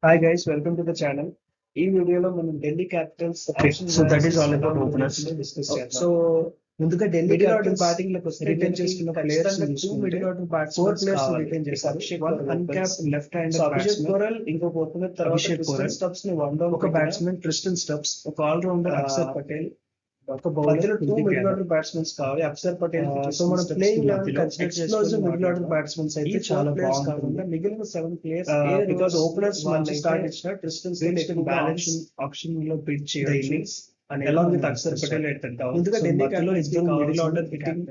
Hi guys, welcome to the channel. ఈ వీడియోలో మనం Delhi Capitals So that is all about openers. Discuss చేద్దాం. So ముందుగా Delhi middle order Capitals batting లకు వస్తే రిటైన్ దీనికి చేసుకున్న ప్లేయర్స్ ఖచ్చితంగా two middle order batsmen four players కావాలి. రిటైన్ చేశారు. Abhishek one Porel uncapped left hand so Abhishek batsmen, Porel ఇంకొక ఓపెనర్ తర్వాత అభిషేక్ క్రిస్టన్ పోరల్, స్టబ్స్ ని వన్ డౌన్ ఒక బ్యాట్స్మెన్ క్రిస్టన్ స్టబ్స్, ఒక ఆల్ రౌండర్ అక్షర్ పటేల్ ఒక మధ్యలో bowler two middle order batsmens కావాలి అక్షర్ పటేల్ సో మన ప్లేయింగ్ లెవెన్ కన్సిడర్ చేసుకుని మిడిల్ ఆర్డర్ బ్యాట్స్మెన్స్ అయితే చాలా బాగుంటుంది. మిగిలిన 7 ప్లేయర్స్ బికాస్ ఓపెనర్స్ మంచి స్టార్ట్ ఇచ్చిన క్రిస్టన్ వీళ్ళు బ్యాలెన్స్ ఆప్షన్ లో బిడ్ the చేయొచ్చు innings and along with Akshar Akshar Patel Patel. ముందుగా So ఢిల్లీ మధ్యలో ఇద్దరు మిడిల్ ఆర్డర్ హిట్టింగ్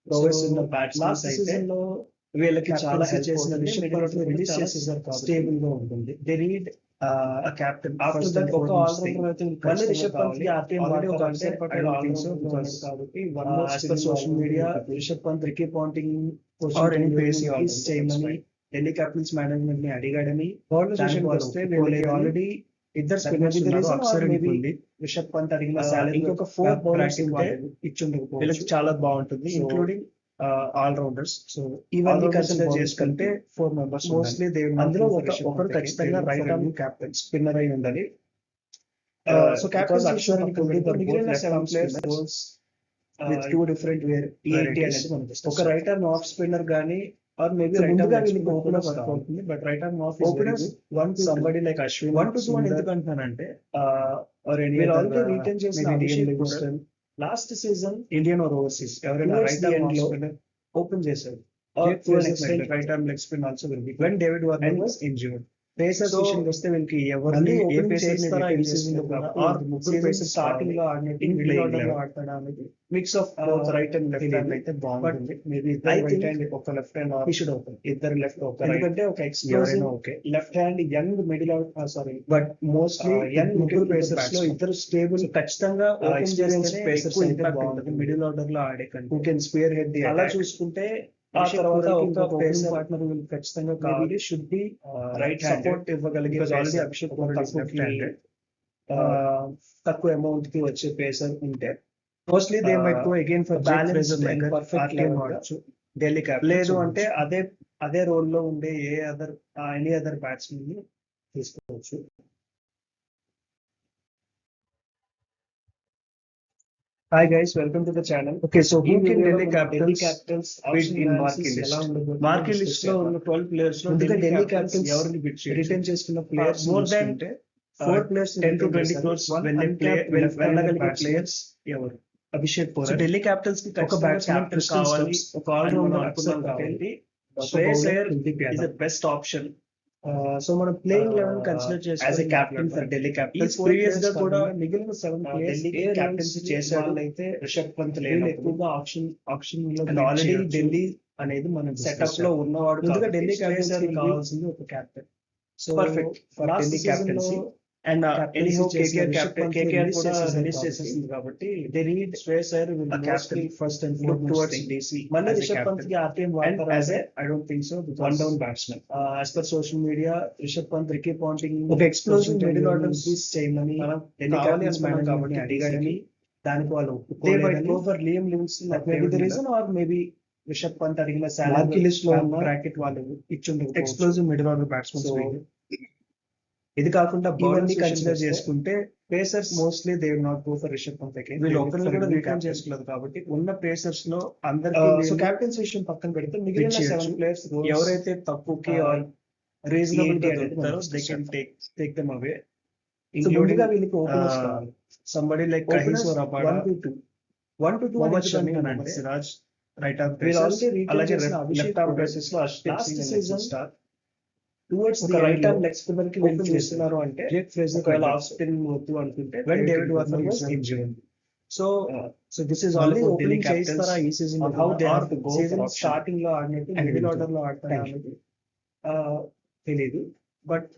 ప్రోవెస్ ఉన్న లాస్ట్ బ్యాట్స్మెన్స్ అయితే సీజన్ లో వీళ్ళకి చాలా captaincy హెల్ప్ చేసిన చేసిన రిషబ్ పంత్ రిలీజ్ చేసేసారు కాబట్టి స్టేబుల్ గా ఉంటుంది. They need captain after that ఒక ఆల్ రౌండర్ అయితే మళ్ళీ రిషబ్ పంత్ కి ఆర్టీఎం ఆల్రెడీ ఒక వాడాలంటే Akshar Patel I don't all think so, rounder because, కాబట్టి as per social media, Rishabh Pant Ricky Ponting Or any basic all-round చేయమని right. ఢిల్లీ క్యాపిటల్స్ మేనేజ్మెంట్ ని అడిగాడని బౌలర్ దానికి సెషన్ వాళ్ళు వస్తే ఒప్పుకోలేదు. ఆల్రెడీ ఇద్దరు spinners That may be the ఉన్నారు reason, or అక్షర్ maybe ఉంది రిషబ్ పంత్ అడిగిన Ah, salary ఇంకొక 4 బౌలర్స్ bracket ఉంటే వాళ్ళు ఇచ్చుండకపోవచ్చు. వీళ్ళకి చాలా బాగుంటుంది So, including all rounders so ఇవన్నీ all-rounders కన్సిడర్ bowlers చేసుకుంటే కంటే 4 మెంబర్స్ మోస్ట్లీ అందులో ఒకరు ఖచ్చితంగా రైట్ ఆర్మ్ క్యాప్టెన్ స్పిన్నర్ అయి ఉండాలి. సో కెప్టెన్ అక్షర్ మిగిలిన 7 players with two different varieties. ఒక రైట్ ఆర్మ్ ఆఫ్ స్పిన్నర్ గానీ ఆర్ మేబీ ముందుగా రైట్ వీళ్ళకి ఓపెనర్స్ ఓపెనర్స్ అవుతుంది but right arm of openers one to somebody like Ashwin 1 to 2 అని ఎందుకు అంటున్నానంటే వీళ్ళు ఆల్రెడీ రిటైన్ చేసిన maybe Abhishek DM పోరల్ last season Indian or overseas ఎవరైనా Towards right the arm end లో స్పిన్నర్ ఓపెన్ చేశారు right arm leg spin also when David Warner And- was injured pacers So, విషయానికి వస్తే వీళ్ళకి మళ్ళీ ఎవరిని ఏ opening పేసర్ చేస్తారా ఈ సీజన్ season లో కూడా? Or ముగ్గురు season పేసర్ స్టార్టింగ్ లో ఆడినట్టు in మిడిల్ playing ఆర్డర్ లో eleven. ఆడతాడా అనేది mix of both right and left hand అయితే బాగుంటుంది మేబీ I ఇద్దరు think రైట్ హ్యాండ్ ఒక left hand he should open. ఇద్దరు లెఫ్ట్ ఒక రైట్ ఎందుకంటే ఒక ఎవరైనా explosive okay left hand young middle sorry but mostly young ముగ్గురు మిడిల్ పేసర్స్ పేసర్స్ లో లో ఇద్దరు స్టేబుల్ ఖచ్చితంగా ఓపెన్ experienced చేస్తేనే pacers ఎక్కువ అయితే impact బాగుంటుంది. ఉంటుంది మిడిల్ ఆర్డర్ లో ఆడే కంటే who can spearhead the అలా చూసుకుంటే ఆ అభిషేక్ తర్వాత పోరల్కి ఒక ఇంకొక పేసర్ opening పార్ట్నర్ ఖచ్చితంగా maybe కావాలి షుడ్ బి right-handed. సపోర్ట్ ఇవ్వగలిగే Because already పేసర్. అభిషేక్ ఒక పోరల్ is తక్కువకి, left-handed. తక్కువ అమౌంట్ కి వచ్చే పేసర్ ఉంటే mostly they Uh, might go again for balance balance perfect RTM వాడచ్చు ఢిల్లీ లేదు అంటే అదే రోల్ లో ఉండే ఎనీ అదర్ బ్యాట్స్మెన్ ని తీసుకోవచ్చు hi guys, welcome to the channel. Okay so ఈ హూ కెన్ వీడియోలో ఢిల్లీ మనం capitals capitals bid in marquee list. Marquee list లో ఉన్న 12 ప్లేయర్స్ లో ముందుగా ఢిల్లీ ఢిల్లీ క్యాపిటల్స్ క్యాపిటల్స్ ఎవరిని బిట్ చేయొచ్చు రిటైన్ చేసుకున్న players more than 4 players 10 to 20 crores వెళ్ళగలిగే ప్లేయర్స్ ఎవరు అభిషేక్ సో పోరల్, ఢిల్లీ క్యాపిటల్స్ కి ఒక ఖచ్చితంగా బ్యాట్స్మెన్ captain క్రిస్టన్ కావాలి స్టబ్స్, ఒక ఆల్ and రౌండర్ మనం అనుకున్నాం అనుకున్నాం కాబట్టి ఒక Shreyas bowler Iyer Kuldeep is the Yadav. Best option so మనం ప్లేయింగ్ లెవెన్ కన్సిడర్ యాజ్ చేసుకుని ఎ కెప్టెన్ ఫర్ ఢిల్లీ ఈ క్యాపిటల్స్ four ప్రీవియస్ గా players కూడా కాకుండా మిగిలిన 7 ప్లేయర్స్ ఢిల్లీ ఏ క్యాప్టెన్సీ క్యాప్టెన్సీ చేశాడు వాళ్ళైతే రిషబ్ పంత్ వీళ్ళు లేనప్పుడు ఎక్కువగా ఆప్షన్ లో And ఆల్రెడీ చేయొచ్చు ఢిల్లీ అనేది మనం సెటప్ లో ఉన్నవాడు ముందుగా కాబట్టి ఢిల్లీ శ్రేయస్ క్యాప్టెన్సీ అయ్యర్ కావాల్సింది ఒక captain. So perfect for last Delhi season లో క్యాప్టెన్సీ అండ్ captaincy ఎనీహౌ చేసిన KKR Rishabh captain Pant KKR release కూడా చేసేసారు రిలీజ్ కాబట్టి చేసేసింది కాబట్టి they need Shreyas Iyer a will captain mostly first and look foremost towards thing. DC మళ్ళీ రిషబ్ పంత్ కి ఆర్టీఎం వాడతారా యాజ్ అంటే a I don't think so. One down batsmen as per social media Rishabh Pant Ricky Ponting ఒక explosive middle order చేయమని మనం ఢిల్లీ కావాలి Capitals అనుకున్నాం management కాబట్టి ని అడిగాడని దానికి వాళ్ళు దే మైట్ ఒప్పుకోలేదని go for Liam Livingstone that may be the reason, or maybe Rishabh Pant అడిగిన మార్కీ లిస్ట్ లో ఉన్న బ్రాకెట్ వాళ్ళు ఇచ్చుండకపోవచ్చు. Explosive middle order batsmen So, ఇది కాకుండా ఇవన్నీ ఇవన్నీ consider కన్సిడర్ చేసుకుంటే pacers mostly they will not go for Rishabh Pant again. వీళ్ళు ఒకరిని కూడా రిటర్న్ చేసుకోలేదు కాబట్టి ఉన్న పేసర్స్ లో అందరికి సో వీళ్ళు క్యాప్టెన్స్ విషయం పక్కన పెడితే మిగిలిన Pitch 7 చేయొచ్చు. ప్లేయర్స్ ఎవరైతే తక్కువకి Uh, రీజనబుల్ గా ఏంటి అనేది దొరుకుతారో మనం they discuss can take them away so ముందుగా ఇంక్లూడింగ్ వీళ్ళకి ఓపెనర్స్ కావాలి. సంబడి లైక్ ఓపెనర్స్ కహీస్ 1 to 2 Mohammed Shami and Siraj right of వీళ్ళు పేసర్స్ already retain అలాగే చేసిన Abhishek left of Porel pacers లో last Arshdeep season star towards ఒక the right right arm hand leg spinner కి open ఓపెన్ చేస్తున్నారు అంటే జేక్ ఫ్రేజర్ ఒకవేళ ఆఫ్ స్పిన్ వద్దు అనుకుంటే when David Warner was injured so so this is all మళ్ళీ అబౌట్ ఢిల్లీ ఓపెనింగ్ క్యాపిటల్స్ చేస్తారా ఈ season on how they have to go for season option. Starting లో ఆడినట్టు And మిడిల్ will ఆర్డర్ లో ఆడతారా Thank you. అనేది తెలియదు బట్